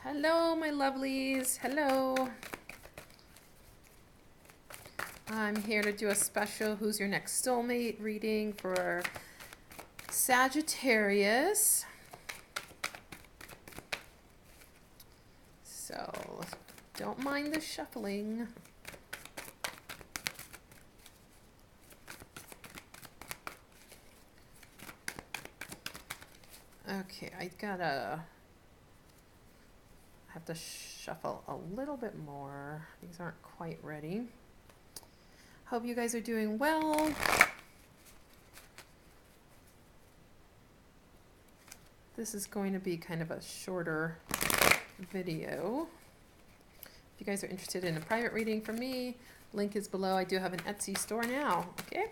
Hello, my lovelies. Hello. I'm here to do a special Who's Your Next Soulmate reading for Sagittarius. So, don't mind the shuffling. Okay, I have to shuffle a little bit more. These aren't quite ready. Hope you guys are doing well. This is going to be kind of a shorter video. If you guys are interested in a private reading from me, link is below. I do have an Etsy store now, okay?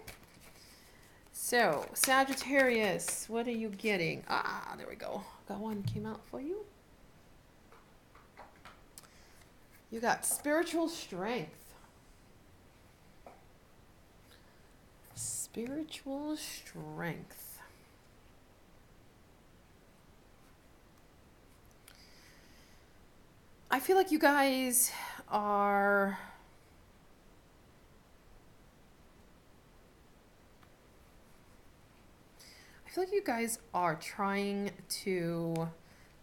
So, Sagittarius, what are you getting? Ah, there we go. Got one came out for you. You got spiritual strength. Spiritual strength. I feel like you guys are trying to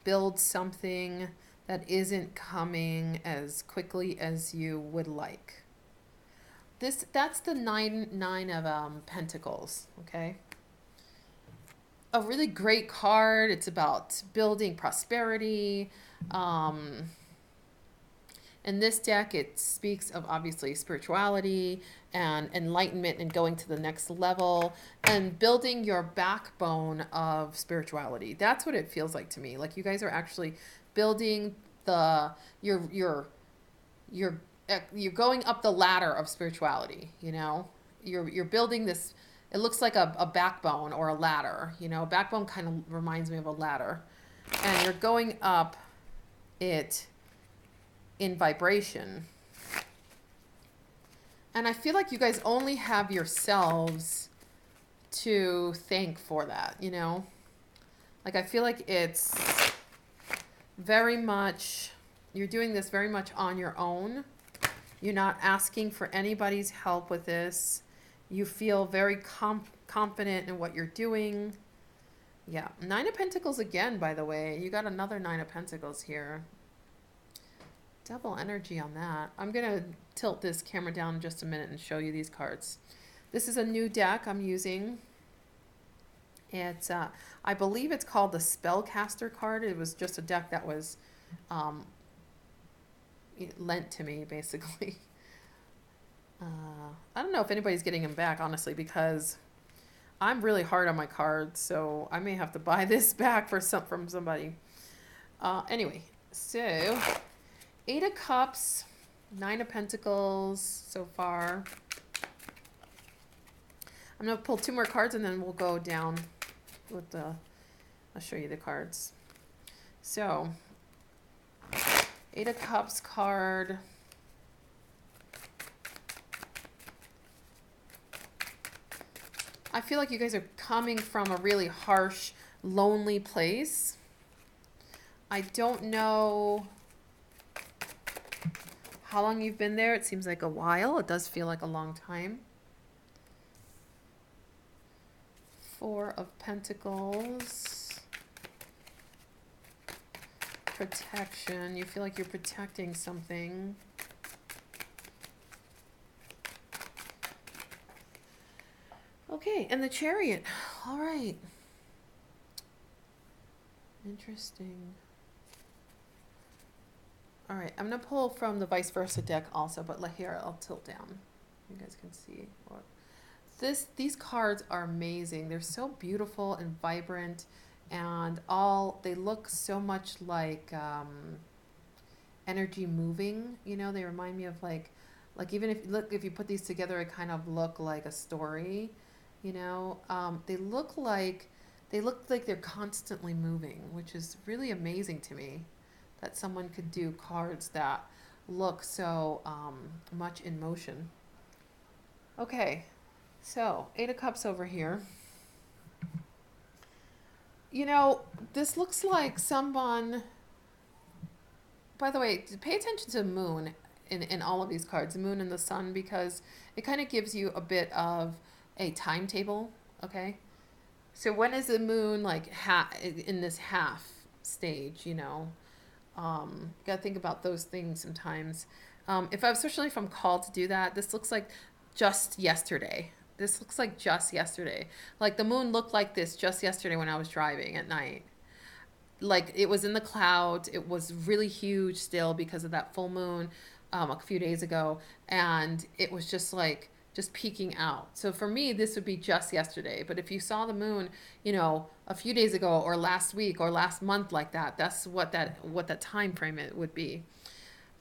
build something that isn't coming as quickly as you would like. That's the nine of Pentacles, okay? A really great card. It's about building prosperity. In this deck, it speaks of obviously spirituality and enlightenment and going to the next level and building your backbone of spirituality. That's what it feels like to me. Like you guys are actually building you're going up the ladder of spirituality, you know? You're building this. It looks like a backbone or a ladder, you know? A backbone kind of reminds me of a ladder. And you're going up it in vibration. And I feel like you guys only have yourselves to thank for that, you know? Like I feel like it's very much, you're doing this very much on your own. You're not asking for anybody's help with this. You feel very confident in what you're doing. Yeah, Nine of Pentacles again, by the way. You got another Nine of Pentacles here. Double energy on that. I'm going to tilt this camera down in just a minute and show you these cards. This is a new deck I'm using. It's, I believe it's called the Spellcaster card. It was just a deck that was lent to me, basically. I don't know if anybody's getting them back, honestly, because I'm really hard on my cards, so I may have to buy this back from somebody. Anyway, so Eight of Cups, Nine of Pentacles so far. I'm going to pull two more cards and then we'll go down with I'll show you the cards. So, Eight of Cups card. I feel like you guys are coming from a really harsh, lonely place. I don't know how long you've been there. It seems like a while. It does feel like a long time. Four of Pentacles. Protection. You feel like you're protecting something. Okay, and the Chariot. All right. Interesting. All right, I'm going to pull from the vice versa deck also, but here I'll tilt down. You guys can see what these cards are amazing. They're so beautiful and vibrant, and they look so much like energy moving. You know, they remind me of like even if you put these together, it kind of look like a story. You know, they look like they're constantly moving, which is really amazing to me. That someone could do cards that look so much in motion. Okay, so Eight of Cups over here. You know, this looks like someone by the way, pay attention to the moon in all of these cards, the moon and the sun, because it kind of gives you a bit of a timetable, okay? So when is the moon like in this half stage, you know? Gotta think about those things sometimes. Especially if I'm called to do that, this looks like just yesterday. This looks like just yesterday. Like the moon looked like this just yesterday when I was driving at night. Like it was in the clouds. It was really huge still because of that full moon a few days ago, and it was just like just peeking out. So for me, this would be just yesterday. But if you saw the moon, you know, a few days ago or last week or last month like that, that's what that time frame it would be.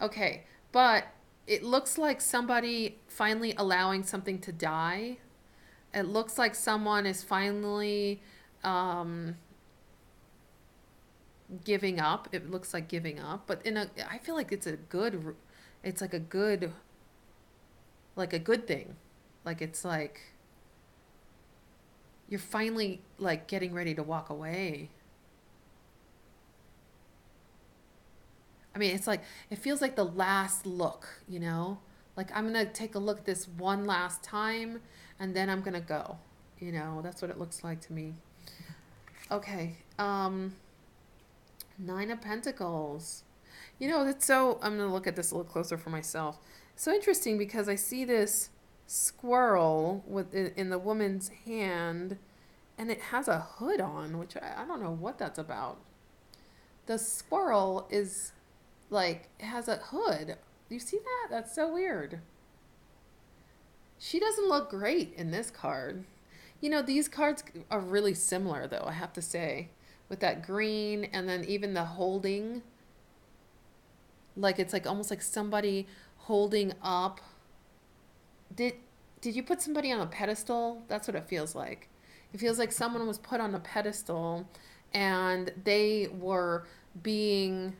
Okay, but it looks like somebody finally allowing something to die. It looks like someone is finally um, giving up. It looks like giving up, but I feel like it's like a good thing. Like it's like you're finally like getting ready to walk away. I mean, it's like it feels like the last look, you know? Like I'm going to take a look at this one last time and then I'm going to go. You know, that's what it looks like to me. Okay. Nine of Pentacles. You know, that's so I'm going to look at this a little closer for myself. So interesting because I see this squirrel in the woman's hand and it has a hood on, which I don't know what that's about. The squirrel is like it has a hood. You see that? That's so weird. She doesn't look great in this card. You know, these cards are really similar though, I have to say, with that green and then even the holding. Like it's like almost like somebody holding up. Did did you put somebody on a pedestal? That's what it feels like. It feels like someone was put on a pedestal and they were being,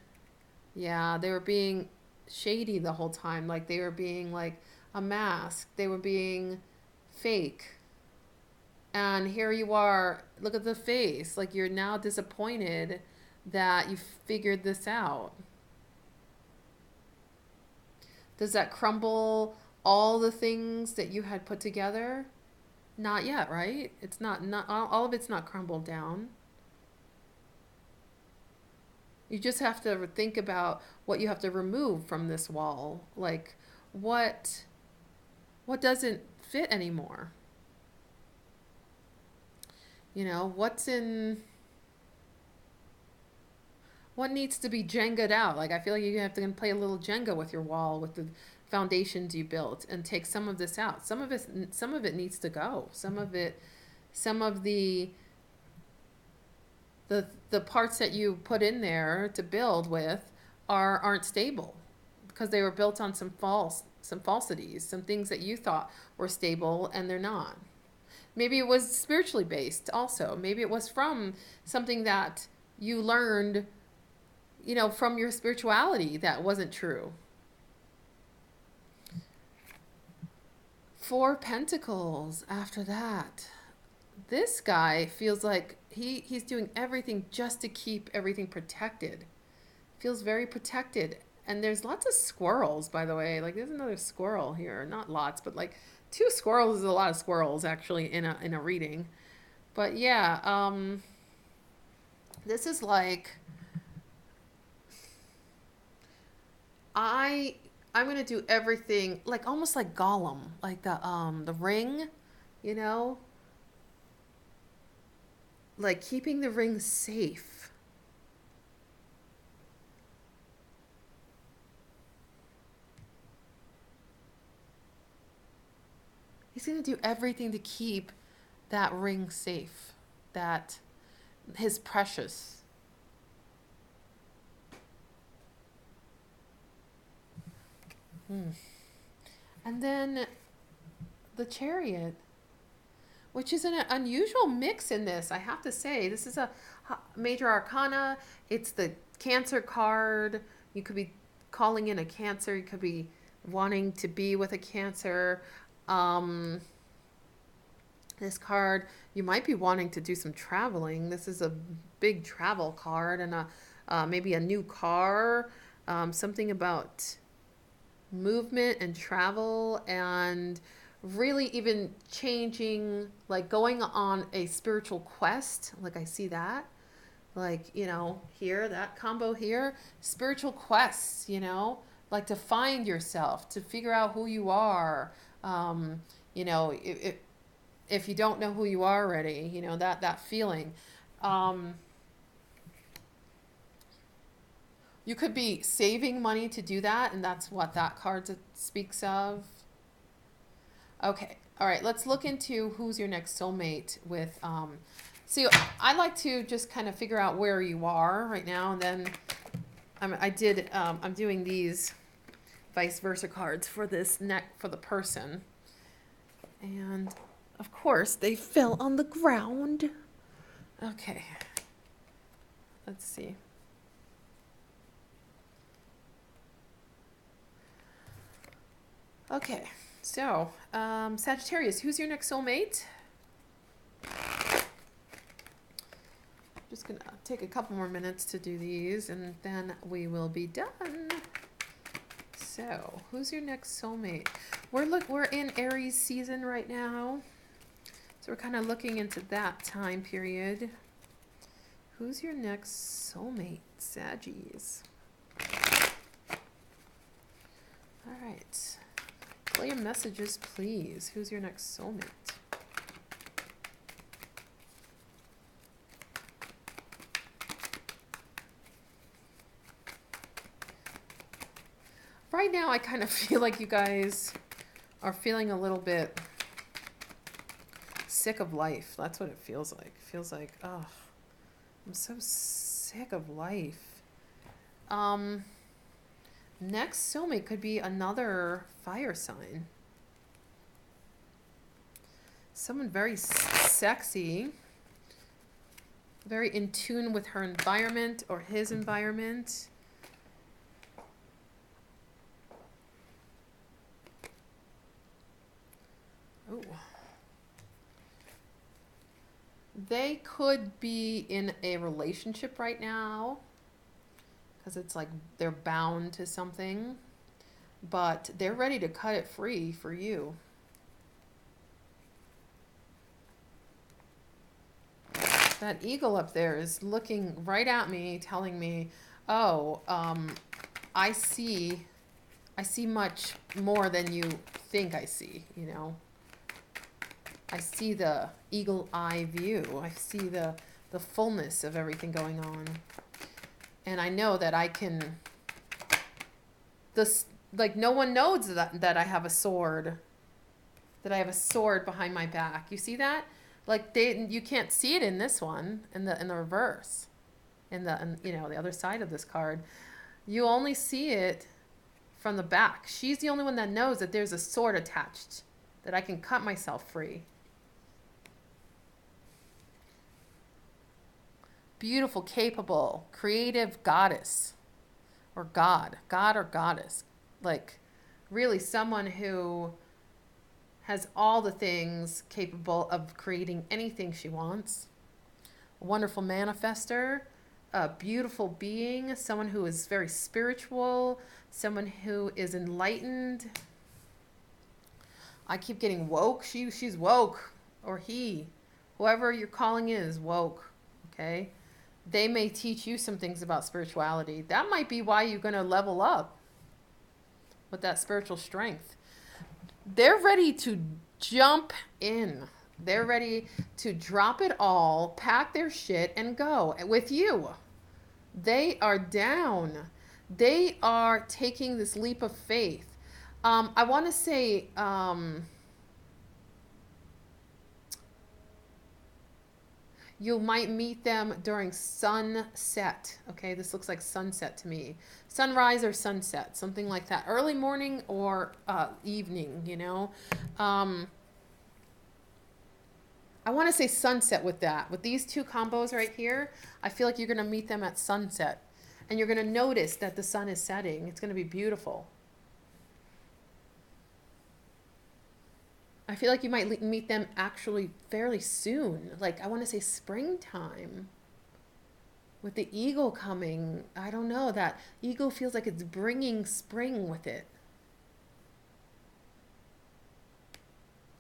yeah, they were being shady the whole time. Like they were being like a mask. They were being fake. And here you are, look at the face. Like you're now disappointed that you figured this out. Does that crumble all the things that you had put together? Not yet, right? It's not all of it's not crumbled down. You just have to think about what you have to remove from this wall. Like what what doesn't fit anymore? You know, what needs to be Jenga'd out? Like I feel like you have to play a little Jenga with your wall with the foundations you built and take some of this out. Some of it needs to go. Some of the parts that you put in there to build with aren't stable because they were built on some falsities, some things that you thought were stable and they're not. Maybe it was spiritually based also. Maybe it was from something that you learned, you know, from your spirituality that wasn't true. Four Pentacles after that. This guy feels like he's doing everything just to keep everything protected. Feels very protected. And there's lots of squirrels, by the way. Like there's another squirrel here. Not lots, but like two squirrels is a lot of squirrels actually in a reading. But yeah, this is like I I'm gonna do everything like almost like Gollum, like the ring, you know, like keeping the ring safe. He's gonna do everything to keep that ring safe, that his precious. Hmm. And then the Chariot, which is an unusual mix in this, I have to say. This is a major arcana. It's the Cancer card. You could be calling in a Cancer. You could be wanting to be with a Cancer. Um, this card, you might be wanting to do some traveling. This is a big travel card and maybe a new car. Something about movement and travel, and really even changing, like going on a spiritual quest. Like I see that, like, you know, here, that combo here, spiritual quests, you know, like to find yourself, to figure out who you are. You know, if you don't know who you are already, you know, that feeling. Um, you could be saving money to do that, and that's what that card speaks of. Okay, all right, let's look into who's your next soulmate with, see, I like to just kind of figure out where you are right now, and then I'm doing these vice versa cards for this for the person. And of course, they fell on the ground. Okay, let's see. Okay, so Sagittarius, who's your next soulmate? Just gonna take a couple more minutes to do these, and then we will be done. So, who's your next soulmate? We're in Aries season right now, so we're kind of looking into that time period. Who's your next soulmate, Saggies? All right, play your messages, please. Who's your next soulmate? Right now, I kind of feel like you guys are feeling a little bit sick of life. That's what it feels like. It feels like, oh, I'm so sick of life. Next soulmate could be another fire sign. Someone very sexy, very in tune with her environment or his environment. Oh. They could be in a relationship right now because it's like they're bound to something, but they're ready to cut it free for you. That eagle up there is looking right at me, telling me, oh, I see much more than you think I see, you know. I see the eagle eye view. I see the fullness of everything going on. And I know that I can, like no one knows that I have a sword, that I have a sword behind my back. You see that? Like you can't see it in this one, in the reverse, in you know, the other side of this card. You only see it from the back. She's the only one that knows that there's a sword attached, that I can cut myself free. Beautiful, capable, creative goddess, or god or goddess. Like really someone who has all the things, capable of creating anything she wants. A wonderful manifester, a beautiful being, someone who is very spiritual, someone who is enlightened. I keep getting woke. She's woke, or he, whoever you're calling is woke, okay? They may teach you some things about spirituality. That might be why you're going to level up with that spiritual strength. They're ready to jump in. They're ready to drop it all, pack their shit, and go with you. They are down. They are taking this leap of faith. I want to say... you might meet them during sunset. Okay, this looks like sunset to me. Sunrise or sunset, something like that. Early morning or evening, you know. I want to say sunset with that. With these two combos right here, I feel like you're going to meet them at sunset. And you're going to notice that the sun is setting. It's going to be beautiful. I feel like you might meet them actually fairly soon. Like, I want to say springtime with the eagle coming, I don't know, that eagle feels like it's bringing spring with it.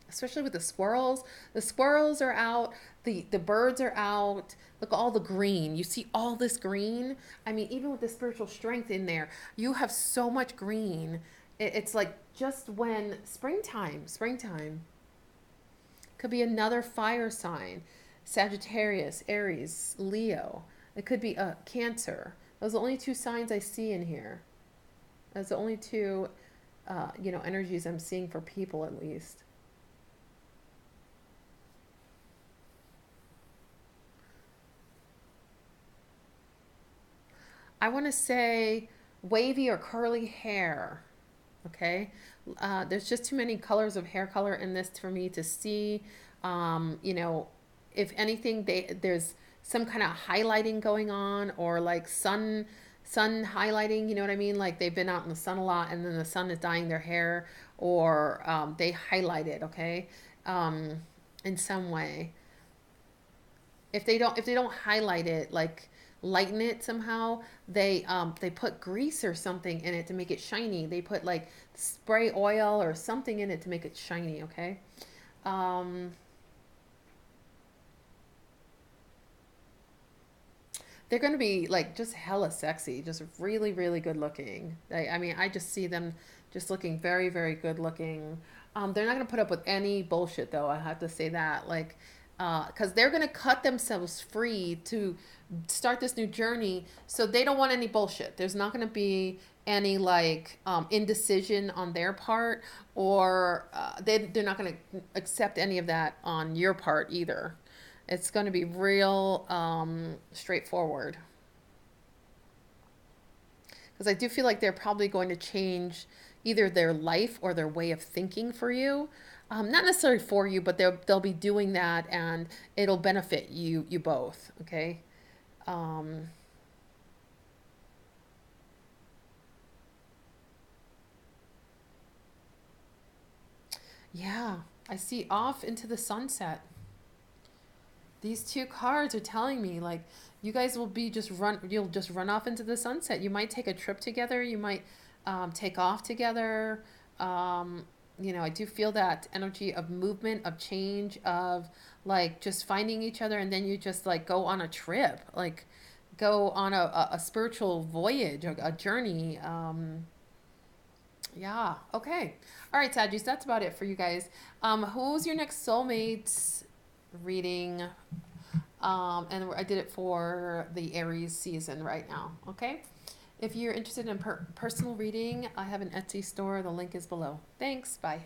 Especially with the squirrels. The squirrels are out, the birds are out. Look, all the green. You see all this green? I mean, even with the spiritual strength in there, you have so much green. It's like just when springtime. Could be another fire sign. Sagittarius, Aries, Leo. It could be a Cancer. Those are the only two signs I see in here. Those are the only two, energies I'm seeing for people at least. I want to say wavy or curly hair. Okay. There's just too many colors of hair color in this for me to see. You know, if anything, there's some kind of highlighting going on, or like sun highlighting. You know what I mean? Like they've been out in the sun a lot, and then the sun is dyeing their hair, or they highlight it. Okay, in some way. If they don't highlight it, like lighten it somehow, they put grease or something in it to make it shiny. They put like spray oil or something in it to make it shiny. Okay. um they're going to be like just hella sexy, just really really good looking. I mean, I just see them just looking very very good looking. They're not going to put up with any bullshit though, I have to say that. Like, because they're going to cut themselves free to start this new journey, so they don't want any bullshit. There's not going to be any like indecision on their part, or they're not going to accept any of that on your part either. It's going to be real straightforward, because I do feel like they're probably going to change either their life or their way of thinking for you. Not necessarily for you, but they'll be doing that, and it'll benefit you both. Okay. Um, yeah, I see off into the sunset. These two cards are telling me like you guys will be just run. You'll just run off into the sunset. You might take a trip together. You might take off together. Um, I do feel that energy of movement, of change, of like just finding each other, and then you just like go on a trip, like go on a spiritual voyage, a journey. Yeah. Okay. All right, Sagis, that's about it for you guys. Who's your next soulmate reading? And I did it for the Aries season right now. Okay. If you're interested in personal reading, I have an Etsy store. The link is below. Thanks. Bye.